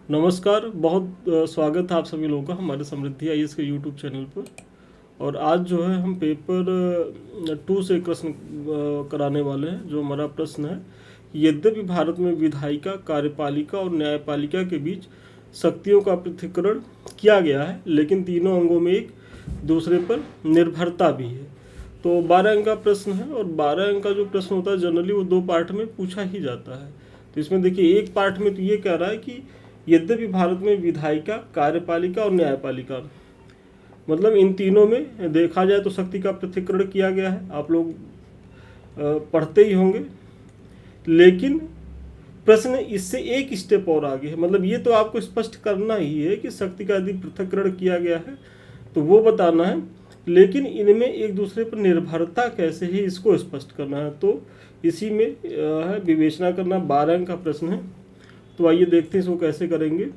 नमस्कार। बहुत स्वागत है आप सभी लोगों का हमारे समृद्धि आईएएस के यूट्यूब चैनल पर। और आज जो है हम पेपर 2 से एक प्रश्न कराने वाले हैं। जो हमारा प्रश्न है, यद्यपि भारत में विधायिका, कार्यपालिका और न्यायपालिका के बीच शक्तियों का पृथक्करण किया गया है, लेकिन तीनों अंगों में एक दूसरे पर निर्भरता भी है। तो 12 अंक का प्रश्न है, और 12 अंक का जो प्रश्न होता है जनरली वो 2 पार्ट में पूछा ही जाता है। तो इसमें देखिए, एक पार्ट में तो ये कह रहा है कि यद्यपि भारत में विधायिका, कार्यपालिका और न्यायपालिका, मतलब इन तीनों में देखा जाए तो शक्ति का पृथक्करण किया गया है। आप लोग पढ़ते ही होंगे, लेकिन प्रश्न इससे एक स्टेप और आगे है। मतलब ये तो आपको स्पष्ट करना ही है कि शक्ति का यदि पृथक्करण किया गया है तो वो बताना है, लेकिन इनमें एक दूसरे पर निर्भरता कैसे है इसको स्पष्ट करना है। तो इसी में है विवेचना करना। 12 अंक का प्रश्न है, तो आइए देखते हैं इसको कैसे करेंगे।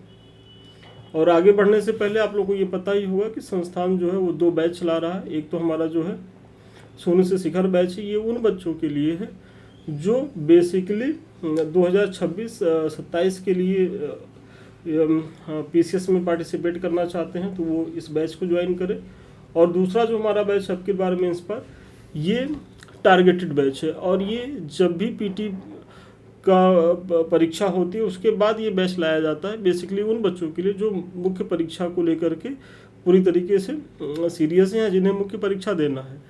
और आगे बढ़ने से पहले आप लोगों को ये पता ही होगा कि संस्थान जो है वो 2 बैच चला रहा है। एक तो हमारा जो है शून्य से शिखर बैच है, ये उन बच्चों के लिए है जो बेसिकली 2026-27 के लिए पीसीएस में पार्टिसिपेट करना चाहते हैं, तो वो इस बैच को ज्वाइन करें। और दूसरा जो हमारा बैच अब की बार मेंस पर, ये टारगेटेड बैच है, और ये जब भी पीटी का परीक्षा होती है उसके बाद ये बैच लाया जाता है, बेसिकली उन बच्चों के लिए जो मुख्य परीक्षा को लेकर के पूरी तरीके से सीरियस हैं, जिन्हें मुख्य परीक्षा देना है।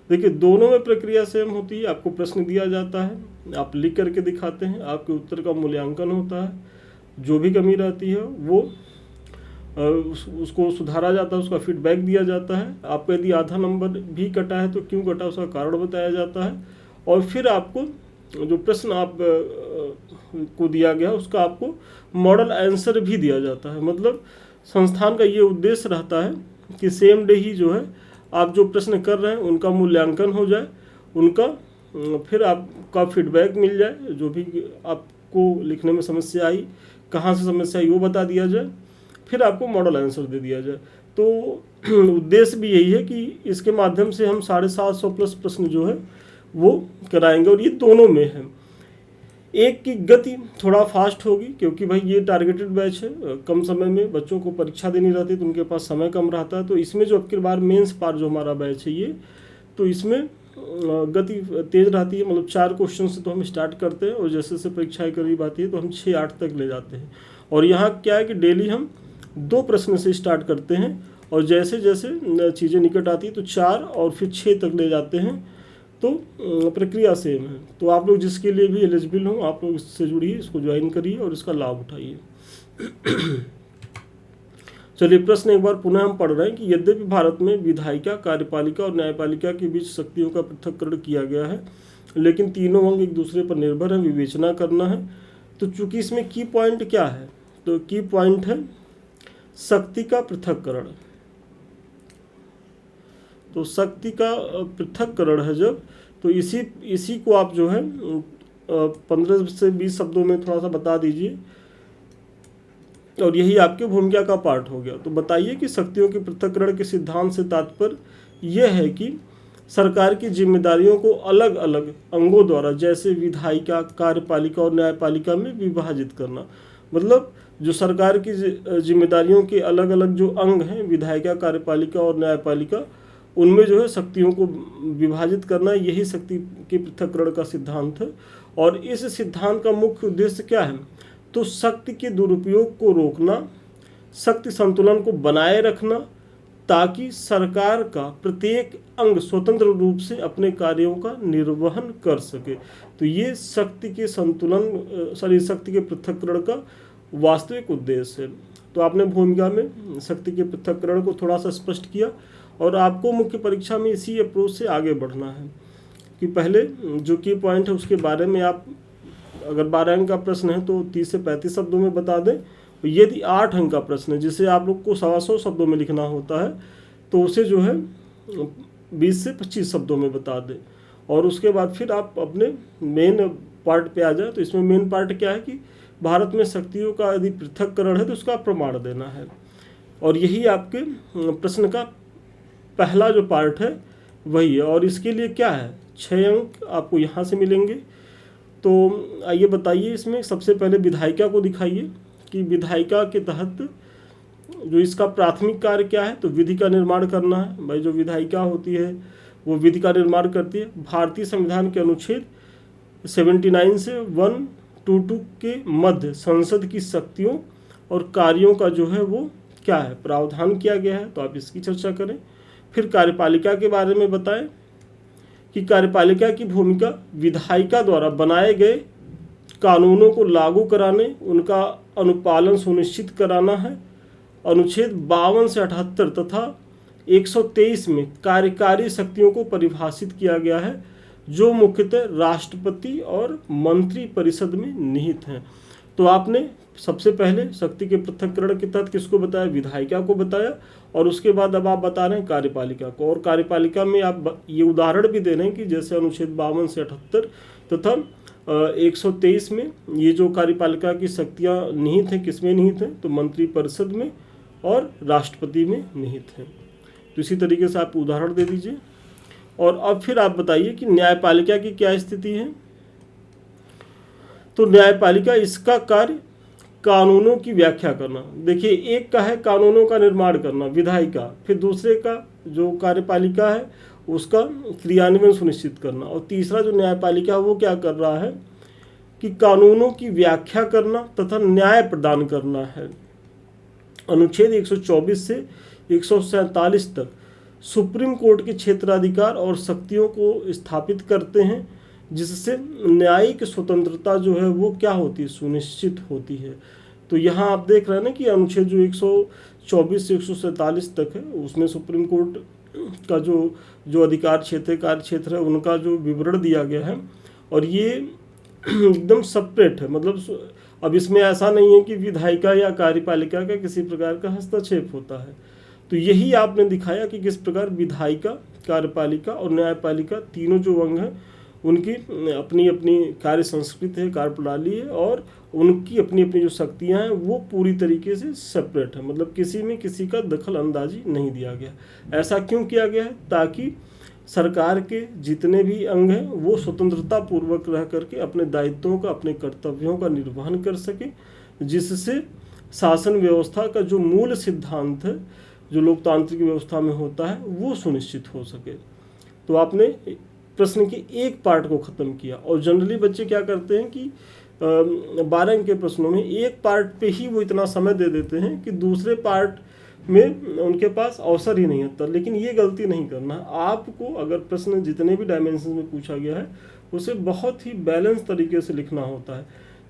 देखिए, दोनों में प्रक्रिया सेम होती है। आपको प्रश्न दिया जाता है, आप लिख करके दिखाते हैं, आपके उत्तर का मूल्यांकन होता है, जो भी कमी रहती है वो उसको सुधारा जाता है, उसका फीडबैक दिया जाता है। आपका यदि आधा नंबर भी कटा है तो क्यों कटा उसका कारण बताया जाता है, और फिर आपको जो प्रश्न आप को दिया गया उसका आपको मॉडल आंसर भी दिया जाता है। मतलब संस्थान का ये उद्देश्य रहता है कि सेम डे ही जो है आप जो प्रश्न कर रहे हैं उनका मूल्यांकन हो जाए, उनका फिर आपका फीडबैक मिल जाए, जो भी आपको लिखने में समस्या आई, कहाँ से समस्या आई वो बता दिया जाए, फिर आपको मॉडल आंसर दे दिया जाए। तो उद्देश्य भी यही है कि इसके माध्यम से हम 750 प्लस प्रश्न जो है वो कराएंगे। और ये दोनों में है, एक की गति थोड़ा फास्ट होगी क्योंकि भाई ये टारगेटेड बैच है, कम समय में बच्चों को परीक्षा देनी रहती है तो उनके पास समय कम रहता है। तो इसमें जो अब की बार मेंस पार जो हमारा बैच है ये, तो इसमें गति तेज रहती है। मतलब 4 क्वेश्चन से तो हम स्टार्ट करते हैं, और जैसे जैसे परीक्षाएँ करीब आती है तो हम 6-8 तक ले जाते हैं। और यहाँ क्या है कि डेली हम 2 प्रश्न से स्टार्ट करते हैं, और जैसे जैसे चीज़ें निकट आती है तो 4 और फिर 6 तक ले जाते हैं। तो प्रक्रिया सेम है। तो आप लोग जिसके लिए भी एलिजिबल हो, आप लोग इससे जुड़िए, इसको ज्वाइन करिए और इसका लाभ उठाइए। चलिए, प्रश्न एक बार पुनः हम पढ़ रहे हैं कि यद्यपि भारत में विधायिका, कार्यपालिका और न्यायपालिका के बीच शक्तियों का पृथक्करण किया गया है, लेकिन तीनों अंग एक दूसरे पर निर्भर है, विवेचना करना है। तो चूंकि इसमें की पॉइंट क्या है, तो की पॉइंट है शक्ति का पृथक्करण। तो शक्ति का पृथक्करण है जब, तो इसी को आप जो है 15 से 20 शब्दों में थोड़ा सा बता दीजिए, और यही आपके भूमिका का पार्ट हो गया। तो बताइए कि शक्तियों के पृथक्करण के सिद्धांत से तात्पर्य यह है कि सरकार की जिम्मेदारियों को अलग अलग अंगों द्वारा, जैसे विधायिका, कार्यपालिका और न्यायपालिका में विभाजित करना। मतलब जो सरकार की जिम्मेदारियों के अलग अलग जो अंग हैं, विधायिका, कार्यपालिका और न्यायपालिका, उनमें जो है शक्तियों को विभाजित करना, यही शक्ति के पृथक्करण का सिद्धांत है। और इस सिद्धांत का मुख्य उद्देश्य क्या है, तो शक्ति के दुरुपयोग को रोकना, शक्ति संतुलन को बनाए रखना, ताकि सरकार का प्रत्येक अंग स्वतंत्र रूप से अपने कार्यों का निर्वहन कर सके। तो ये शक्ति के संतुलन, शक्ति के पृथक्करण का वास्तविक उद्देश्य है। तो आपने भूमिका में शक्ति के पृथक्करण को थोड़ा सा स्पष्ट किया, और आपको मुख्य परीक्षा में इसी अप्रोच से आगे बढ़ना है कि पहले जो की पॉइंट है उसके बारे में आप, अगर 12 अंक का प्रश्न है तो 30 से 35 शब्दों में बता दें। यदि 8 अंक का प्रश्न है जिसे आप लोग को 125 शब्दों में लिखना होता है, तो उसे जो है 20 से 25 शब्दों में बता दें। और उसके बाद फिर आप अपने मेन पार्ट पे आ जाए। तो इसमें मेन पार्ट क्या है कि भारत में शक्तियों का यदि पृथक्करण है तो उसका प्रमाण देना है, और यही आपके प्रश्न का पहला जो पार्ट है वही है। और इसके लिए क्या है, 6 अंक आपको यहाँ से मिलेंगे। तो आइए बताइए, इसमें सबसे पहले विधायिका को दिखाइए कि विधायिका के तहत जो इसका प्राथमिक कार्य क्या है, तो विधि का निर्माण करना है। भाई जो विधायिका होती है वो विधि का निर्माण करती है। भारतीय संविधान के अनुच्छेद 79 से 122 के मध्य संसद की शक्तियों और कार्यों का जो है वो क्या है, प्रावधान किया गया है। तो आप इसकी चर्चा करें। फिर कार्यपालिका के बारे में बताएं कि कार्यपालिका की भूमिका विधायिका द्वारा बनाए गए कानूनों को लागू कराने, उनका अनुपालन सुनिश्चित कराना है। अनुच्छेद 52 से 78 तथा 123 में कार्यकारी शक्तियों को परिभाषित किया गया है, जो मुख्यतः राष्ट्रपति और मंत्री परिषद में निहित हैं। तो आपने सबसे पहले शक्ति के पृथक्करण के तहत किसको बताया, विधायिका को बताया, और उसके बाद अब आप बता रहे हैं कार्यपालिका को। और कार्यपालिका में आप ये उदाहरण भी दे रहे हैं कि जैसे अनुच्छेद 52 से 78 तथा 123 में ये जो कार्यपालिका की शक्तियाँ निहित हैं, किसमें निहित हैं, तो मंत्री परिषद में और राष्ट्रपति में निहित हैं। तो इसी तरीके से आप उदाहरण दे दीजिए। और अब फिर आप बताइए कि न्यायपालिका की क्या स्थिति है। तो न्यायपालिका, इसका कार्य कानूनों की व्याख्या करना। देखिए, एक का है कानूनों का निर्माण करना, विधायिका, फिर दूसरे का जो कार्यपालिका है उसका क्रियान्वयन सुनिश्चित करना, और तीसरा जो न्यायपालिका है वो क्या कर रहा है कि कानूनों की व्याख्या करना तथा न्याय प्रदान करना है। अनुच्छेद 124 से 147 तक सुप्रीम कोर्ट के क्षेत्राधिकार और शक्तियों को स्थापित करते हैं, जिससे न्यायिक स्वतंत्रता जो है वो क्या होती है, सुनिश्चित होती है। तो यहाँ आप देख रहे हैं ना कि अनुच्छेद जो 124 से 147 तक है उसमें सुप्रीम कोर्ट का जो अधिकार क्षेत्र, कार्य क्षेत्र है, उनका जो विवरण दिया गया है, और ये एकदम सेपरेट है। मतलब अब इसमें ऐसा नहीं है कि विधायिका या कार्यपालिका का किसी प्रकार का हस्तक्षेप होता है। तो यही आपने दिखाया कि किस प्रकार विधायिका, कार्यपालिका और न्यायपालिका तीनों जो अंग हैं उनकी अपनी अपनी कार्य संस्कृति है, कार्य प्रणाली है, और उनकी अपनी अपनी जो शक्तियां हैं वो पूरी तरीके से सेपरेट है। मतलब किसी में किसी का दखल अंदाजी नहीं दिया गया। ऐसा क्यों किया गया है, ताकि सरकार के जितने भी अंग हैं वो स्वतंत्रता पूर्वक रह करके अपने दायित्वों का, अपने कर्तव्यों का निर्वहन कर सके, जिससे शासन व्यवस्था का जो मूल सिद्धांत है जो लोकतांत्रिक व्यवस्था में होता है वो सुनिश्चित हो सके। तो आपने प्रश्न के एक पार्ट को ख़त्म किया। और जनरली बच्चे क्या करते हैं कि 12 अंक के प्रश्नों में एक पार्ट पे ही वो इतना समय दे देते हैं कि दूसरे पार्ट में उनके पास अवसर ही नहीं होता। लेकिन ये गलती नहीं करना। आपको अगर प्रश्न जितने भी डायमेंशन में पूछा गया है उसे बहुत ही बैलेंस तरीके से लिखना होता है,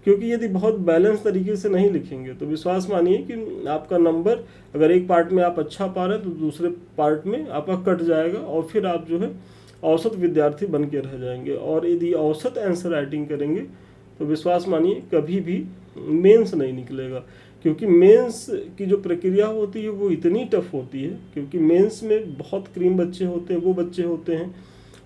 क्योंकि यदि बहुत बैलेंस तरीके से नहीं लिखेंगे तो विश्वास मानिए कि आपका नंबर अगर एक पार्ट में आप अच्छा पा रहे हैं तो दूसरे पार्ट में आपका कट जाएगा, और फिर आप जो है औसत विद्यार्थी बन के रह जाएंगे। और यदि औसत आंसर राइटिंग करेंगे तो विश्वास मानिए कभी भी मेंस नहीं निकलेगा, क्योंकि मेंस की जो प्रक्रिया होती है वो इतनी टफ होती है। क्योंकि मेंस में बहुत क्रीम बच्चे होते हैं, वो बच्चे होते हैं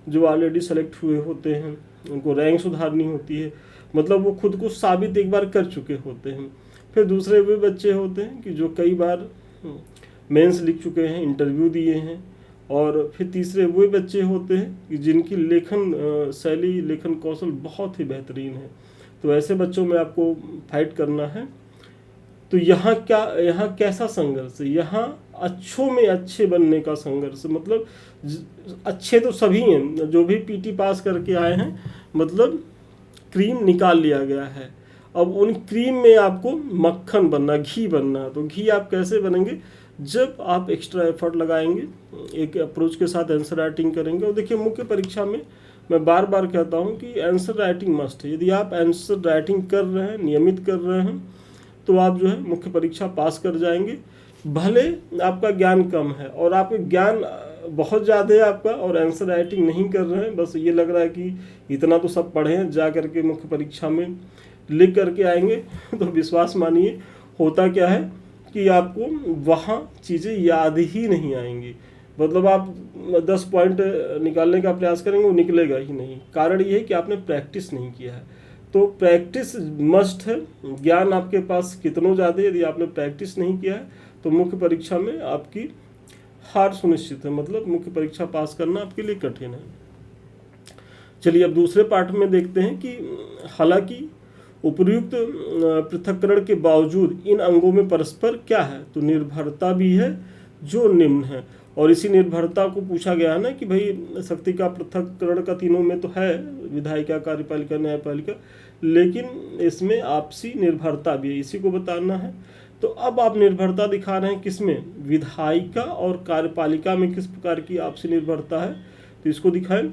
जो ऑलरेडी सेलेक्ट हुए होते हैं, उनको रैंक सुधारनी होती है, मतलब वो खुद को साबित एक बार कर चुके होते हैं। फिर दूसरे वे बच्चे होते हैं कि जो कई बार मेंस लिख चुके हैं, इंटरव्यू दिए हैं, और फिर तीसरे वे बच्चे होते हैं कि जिनकी लेखन शैली, लेखन कौशल बहुत ही बेहतरीन है। तो ऐसे बच्चों में आपको फाइट करना है। तो यहाँ कैसा संघर्ष है, यहाँ अच्छों में अच्छे बनने का संघर्ष। मतलब अच्छे तो सभी हैं, जो भी पीटी पास करके आए हैं, मतलब क्रीम निकाल लिया गया है। अब उन क्रीम में आपको मक्खन बनना, घी बनना। तो घी आप कैसे बनेंगे, जब आप एक्स्ट्रा एफर्ट लगाएंगे, एक अप्रोच के साथ आंसर राइटिंग करेंगे। और देखिए, मुख्य परीक्षा में मैं बार बार कहता हूँ कि आंसर राइटिंग मस्ट है। यदि आप आंसर राइटिंग कर रहे हैं, नियमित कर रहे हैं, तो आप जो है मुख्य परीक्षा पास कर जाएंगे। भले आपका ज्ञान कम है और आपका ज्ञान बहुत ज़्यादा है आपका, और आंसर राइटिंग नहीं कर रहे हैं, बस ये लग रहा है कि इतना तो सब पढ़े हैं, जा करके मुख्य परीक्षा में लिख करके आएंगे, तो विश्वास मानिए होता क्या है कि आपको वहाँ चीज़ें याद ही नहीं आएंगी। मतलब आप 10 पॉइंट निकालने का प्रयास करेंगे, वो निकलेगा ही नहीं। कारण ये है कि आपने प्रैक्टिस नहीं किया है। तो प्रैक्टिस मस्ट है। ज्ञान आपके पास कितनों ज़्यादा है, यदि आपने प्रैक्टिस नहीं किया है तो मुख्य परीक्षा में आपकी हार सुनिश्चित है। मतलब मुख्य परीक्षा पास करना आपके लिए कठिन है। चलिए अब दूसरे पार्ट में देखते हैं कि हालांकि उपर्युक्त पृथक्करण के बावजूद इन अंगों में परस्पर क्या है, तो निर्भरता भी है जो निम्न है। और इसी निर्भरता को पूछा गया है ना कि भाई शक्ति का पृथक्करण का तीनों में तो है, विधायिका, कार्यपालिका, न्यायपालिका, लेकिन इसमें आपसी निर्भरता भी है, इसी को बताना है। तो अब आप निर्भरता दिखा रहे हैं किसमें, विधायिका और कार्यपालिका में किस प्रकार की आपसी निर्भरता है, तो इसको दिखाएं।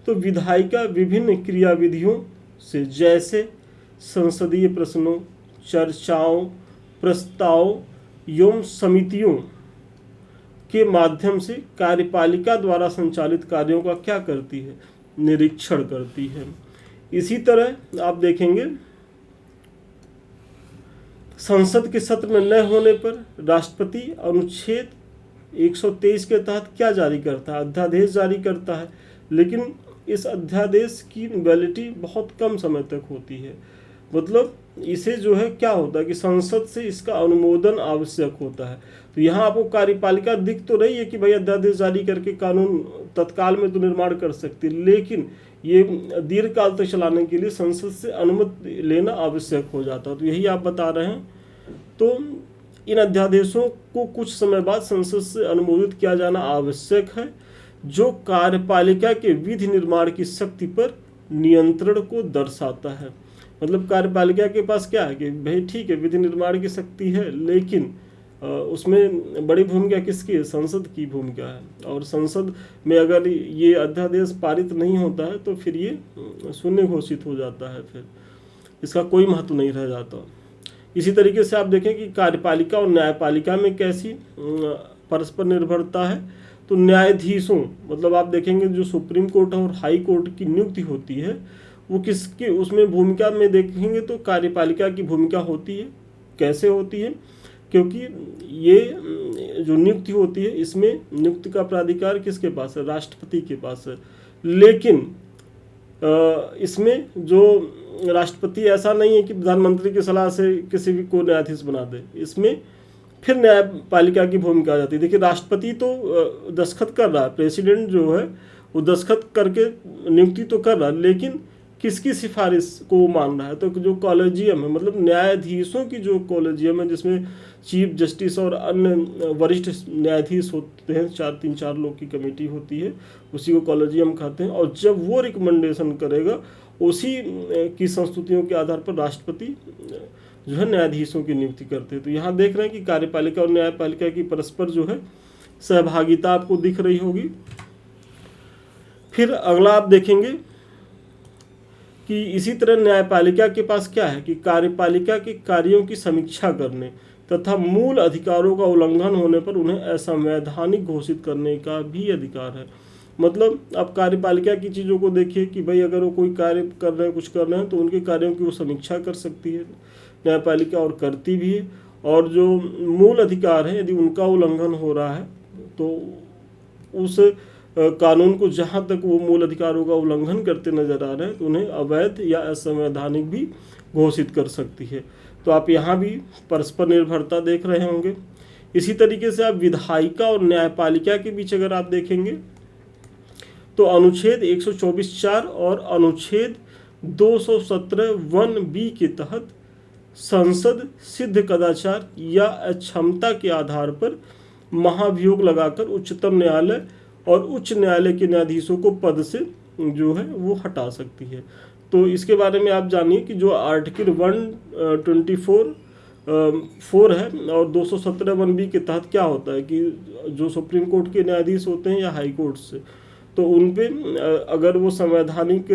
तो विधायिका विभिन्न क्रियाविधियों से, जैसे संसदीय प्रश्नों, चर्चाओं, प्रस्ताव एवं समितियों के माध्यम से कार्यपालिका द्वारा संचालित कार्यों का क्या करती है, निरीक्षण करती है। इसी तरह आप देखेंगे संसद के सत्र में न होने पर राष्ट्रपति अनुच्छेद 123 के तहत क्या जारी करता है, अध्यादेश जारी करता है, लेकिन इस अध्यादेश की वैलिडिटी बहुत कम समय तक होती है। मतलब इसे जो है क्या होता है कि संसद से इसका अनुमोदन आवश्यक होता है। तो यहाँ आपको कार्यपालिका दिख तो रही है कि भाई अध्यादेश जारी करके कानून तत्काल में तो निर्माण कर सकती है, लेकिन ये दीर्घ काल तक चलाने के लिए संसद से अनुमति लेना आवश्यक हो जाता है। तो यही आप बता रहे हैं। तो इन अध्यादेशों को कुछ समय बाद संसद से अनुमोदित किया जाना आवश्यक है, जो कार्यपालिका के विधि निर्माण की शक्ति पर नियंत्रण को दर्शाता है। मतलब कार्यपालिका के पास क्या है कि भाई ठीक है विधि निर्माण की शक्ति है, लेकिन उसमें बड़ी भूमिका किसकी है, संसद की भूमिका है। और संसद में अगर ये अध्यादेश पारित नहीं होता है तो फिर ये शून्य घोषित हो जाता है, फिर इसका कोई महत्व नहीं रह जाता। इसी तरीके से आप देखें कि कार्यपालिका और न्यायपालिका में कैसी परस्पर निर्भरता है। तो न्यायाधीशों, मतलब आप देखेंगे जो सुप्रीम कोर्ट और हाई कोर्ट की नियुक्ति होती है वो किसकी उसमें भूमिका में देखेंगे तो कार्यपालिका की भूमिका होती है। कैसे होती है, क्योंकि ये जो नियुक्ति होती है इसमें नियुक्ति का प्राधिकार किसके पास है, राष्ट्रपति के पास है। लेकिन इसमें जो राष्ट्रपति ऐसा नहीं है कि प्रधानमंत्री की सलाह से किसी भी को न्यायाधीश बना दे, इसमें फिर न्यायपालिका की भूमिका आ जाती है। देखिए राष्ट्रपति तो दस्तखत कर रहा है, प्रेसिडेंट जो है वो दस्तखत करके नियुक्ति तो कर रहा है, लेकिन किसकी सिफारिश को वो मान रहा है, तो जो कॉलेजियम है, मतलब न्यायाधीशों की जो कॉलेजियम है जिसमें चीफ जस्टिस और अन्य वरिष्ठ न्यायाधीश होते हैं, 3-4 लोग की कमेटी होती है, उसी को कॉलेजियम कहते हैं। और जब वो रिकमेंडेशन करेगा उसी की संस्तुतियों के आधार पर राष्ट्रपति जो है न्यायाधीशों की नियुक्ति करते हैं। तो यहाँ देख रहे हैं कि कार्यपालिका और न्यायपालिका की परस्पर जो है सहभागिता आपको दिख रही होगी। फिर अगला आप देखेंगे कि इसी तरह न्यायपालिका के पास क्या है कि कार्यपालिका के कार्यों की समीक्षा करने तथा मूल अधिकारों का उल्लंघन होने पर उन्हें असंवैधानिक घोषित करने का भी अधिकार है। मतलब आप कार्यपालिका की चीज़ों को देखिए कि भाई अगर वो कोई कार्य कर रहे हैं, कुछ कर रहे हैं, तो उनके कार्यों की वो समीक्षा कर सकती है न्यायपालिका, और करती भी है। और जो मूल अधिकार है यदि उनका उल्लंघन हो रहा है तो उस कानून को जहाँ तक वो मूल अधिकारों का उल्लंघन करते नजर आ रहे हैं तो उन्हें अवैध या असंवैधानिक भी घोषित कर सकती है। तो आप यहाँ भी परस्पर निर्भरता देख रहे होंगे। इसी तरीके से आप विधायिका और न्यायपालिका के बीच अगर आप देखेंगे तो अनुच्छेद 124(4) और अनुच्छेद 217(1)(b) के तहत संसद सिद्ध कदाचार या अक्षमता के आधार पर महाभियोग लगाकर उच्चतम न्यायालय और उच्च न्यायालय के न्यायाधीशों को पद से जो है वो हटा सकती है। तो इसके बारे में आप जानिए कि जो आर्टिकल 124(4) है और 217(1)(b) के तहत क्या होता है कि जो सुप्रीम कोर्ट के न्यायाधीश होते हैं या हाई कोर्ट से, तो उन पे अगर वो संवैधानिक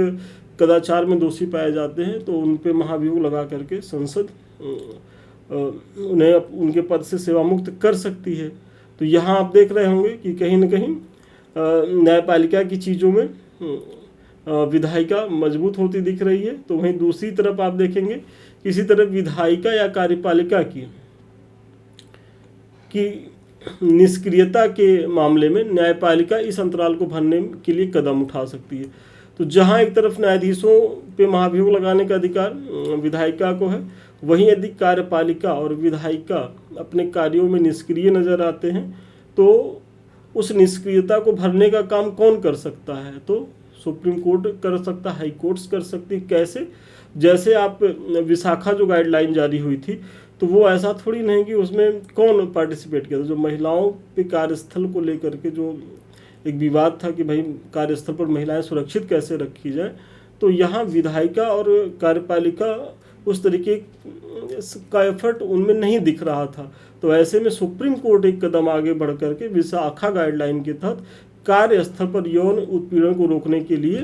कदाचार में दोषी पाए जाते हैं तो उन पे महाभियोग लगा करके संसद उन्हें उनके पद से सेवा मुक्त कर सकती है। तो यहाँ आप देख रहे होंगे कि कहीं न कहीं न्यायपालिका की चीज़ों में विधायिका मजबूत होती दिख रही है। तो वहीं दूसरी तरफ आप देखेंगे किसी तरह विधायिका या कार्यपालिका की निष्क्रियता के मामले में न्यायपालिका इस अंतराल को भरने के लिए कदम उठा सकती है। तो जहां एक तरफ न्यायाधीशों पे महाभियोग लगाने का अधिकार विधायिका को है, वहीं यदि कार्यपालिका और विधायिका अपने कार्यों में निष्क्रिय नजर आते हैं तो उस निष्क्रियता को भरने का काम कौन कर सकता है, तो सुप्रीम कोर्ट कर सकता है, हाई कोर्ट्स कर सकती है। कैसे, जैसे आप विशाखा जो गाइडलाइन जारी हुई थी, तो वो ऐसा थोड़ी नहीं कि उसमें कौन पार्टिसिपेट किया था। जो महिलाओं पे कार्यस्थल को लेकर के जो एक विवाद था कि भाई कार्यस्थल पर महिलाएं सुरक्षित कैसे रखी जाए, तो यहाँ विधायिका और कार्यपालिका उस तरीके का एफर्ट उनमें नहीं दिख रहा था। तो ऐसे में सुप्रीम कोर्ट एक कदम आगे बढ़ करके विशाखा गाइडलाइन के तहत कार्यस्थल पर यौन उत्पीड़न को रोकने के लिए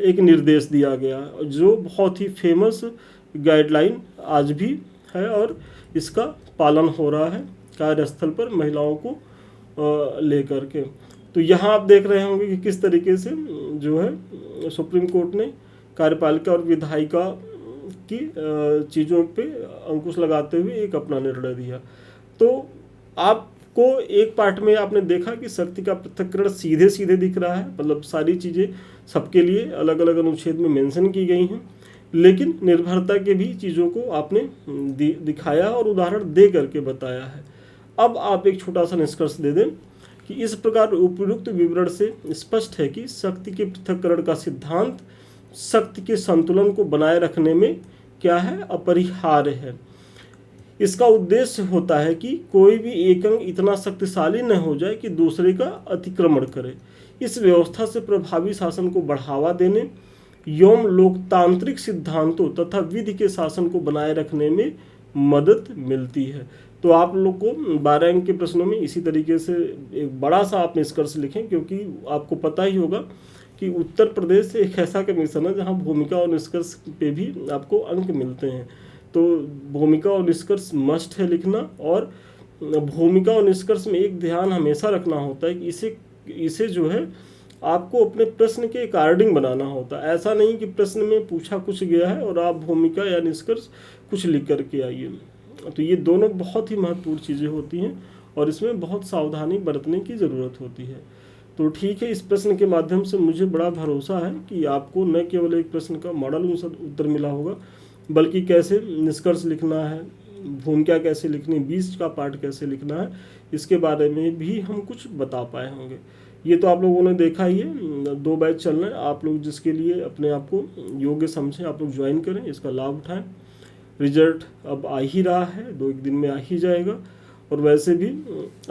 एक निर्देश दिया गया, जो बहुत ही फेमस गाइडलाइन आज भी है और इसका पालन हो रहा है कार्यस्थल पर महिलाओं को लेकर के। तो यहाँ आप देख रहे होंगे कि किस तरीके से जो है सुप्रीम कोर्ट ने कार्यपालिका और विधायिका की चीज़ों पे अंकुश लगाते हुए एक अपना निर्णय दिया। तो आपको एक पार्ट में आपने देखा कि शक्ति का पृथक्करण सीधे सीधे दिख रहा है, मतलब सारी चीज़ें सबके लिए अलग अलग अनुच्छेद में मेंशन की गई हैं, लेकिन निर्भरता के भी चीज़ों को आपने दिखाया और उदाहरण दे करके बताया है। अब आप एक छोटा सा निष्कर्ष दे दें कि इस प्रकार उपयुक्त विवरण से स्पष्ट है कि शक्ति के पृथक्करण का सिद्धांत शक्ति के संतुलन को बनाए रखने में क्या है, अपरिहार्य है। इसका उद्देश्य होता है कि कोई भी एक अंग इतना शक्तिशाली न हो जाए कि दूसरे का अतिक्रमण करे। इस व्यवस्था से प्रभावी शासन को बढ़ावा देने एवं लोकतांत्रिक सिद्धांतों तथा विधि के शासन को बनाए रखने में मदद मिलती है। तो आप लोग को 12 अंक के प्रश्नों में इसी तरीके से एक बड़ा सा आप निष्कर्ष लिखें, क्योंकि आपको पता ही होगा कि उत्तर प्रदेश एक ऐसा कमीशन है जहां भूमिका और निष्कर्ष पे भी आपको अंक मिलते हैं। तो भूमिका और निष्कर्ष मस्ट है लिखना, और भूमिका और निष्कर्ष में एक ध्यान हमेशा रखना होता है कि इसे जो है आपको अपने प्रश्न के अकॉर्डिंग बनाना होता है। ऐसा नहीं कि प्रश्न में पूछा कुछ गया है और आप भूमिका या निष्कर्ष कुछ लिख करके आइए। तो ये दोनों बहुत ही महत्वपूर्ण चीज़ें होती हैं और इसमें बहुत सावधानी बरतने की ज़रूरत होती है। तो ठीक है, इस प्रश्न के माध्यम से मुझे बड़ा भरोसा है कि आपको न केवल एक प्रश्न का मॉडल उत्तर मिला होगा, बल्कि कैसे निष्कर्ष लिखना है, भूमिका कैसे लिखनी, बीच का पार्ट कैसे लिखना है, इसके बारे में भी हम कुछ बता पाए होंगे। ये तो आप लोगों ने देखा ही है, 2 बैच चल रहे हैं। आप लोग जिसके लिए अपने आप को योग्य समझें, आप लोग ज्वाइन करें, इसका लाभ उठाएं। रिजल्ट अब आ ही रहा है, 2-1 दिन में आ ही जाएगा। और वैसे भी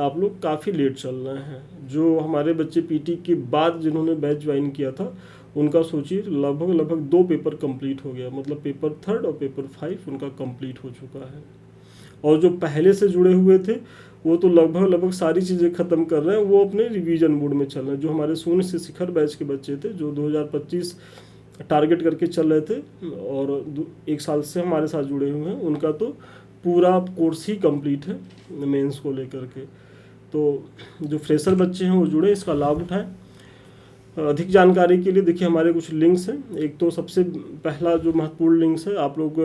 आप लोग काफ़ी लेट चल रहे हैं। जो हमारे बच्चे पीटी के बाद जिन्होंने बैच ज्वाइन किया था, उनका सोचिए लगभग 2 पेपर कंप्लीट हो गया, मतलब पेपर 3 और पेपर 5 उनका कंप्लीट हो चुका है। और जो पहले से जुड़े हुए थे वो तो लगभग सारी चीज़ें ख़त्म कर रहे हैं, वो अपने रिवीजन मोड में चल रहे हैं। जो हमारे शून्य से शिखर बैच के बच्चे थे, जो 2025 टारगेट करके चल रहे थे और 1 साल से हमारे साथ जुड़े हुए हैं, उनका तो पूरा कोर्स ही कंप्लीट है मेंस को लेकर के। तो जो फ्रेशर बच्चे हैं वो जुड़े, इसका लाभ उठाएं। अधिक जानकारी के लिए देखिए हमारे कुछ लिंक्स हैं। एक तो सबसे पहला जो महत्वपूर्ण लिंक्स है, आप लोग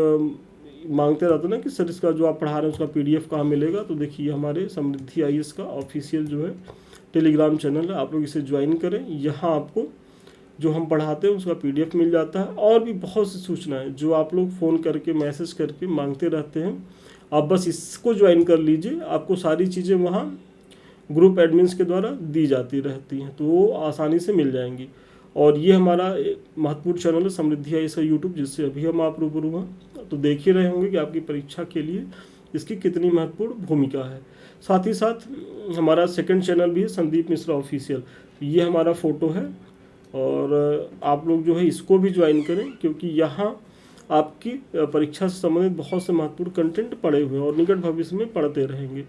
मांगते रहते ना कि सर इसका जो आप पढ़ा रहे हैं उसका PDF कहाँ मिलेगा, तो देखिए हमारे समृद्धि IAS का ऑफिशियल जो है टेलीग्राम चैनल है, आप लोग इसे ज्वाइन करें। यहाँ आपको जो हम पढ़ाते हैं उसका PDF मिल जाता है, और भी बहुत सी सूचनाएं जो आप लोग फ़ोन करके मैसेज करके मांगते रहते हैं, आप बस इसको ज्वाइन कर लीजिए। आपको सारी चीज़ें वहाँ ग्रुप एडमिन्स के द्वारा दी जाती रहती हैं, तो वो आसानी से मिल जाएंगी। और ये हमारा महत्वपूर्ण चैनल है समृद्धि IAS यूट्यूब, जिससे अभी हम आप रूबरू हैं। तो देख ही रहे होंगे कि आपकी परीक्षा के लिए इसकी कितनी महत्वपूर्ण भूमिका है। साथ ही साथ हमारा सेकंड चैनल भी है, संदीप मिश्रा ऑफिशियल। ये हमारा फ़ोटो है, और आप लोग जो है इसको भी ज्वाइन करें, क्योंकि यहाँ आपकी परीक्षा से संबंधित बहुत से महत्वपूर्ण कंटेंट पड़े हुए हैं और निकट भविष्य में पढ़ते रहेंगे।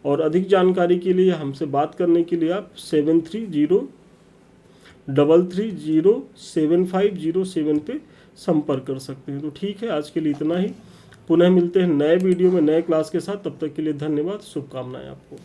और अधिक जानकारी के लिए हमसे बात करने के लिए आप 7303307507 पे संपर्क कर सकते हैं। तो ठीक है, आज के लिए इतना ही। पुनः मिलते हैं नए वीडियो में नए क्लास के साथ। तब तक के लिए धन्यवाद, शुभकामनाएं आपको।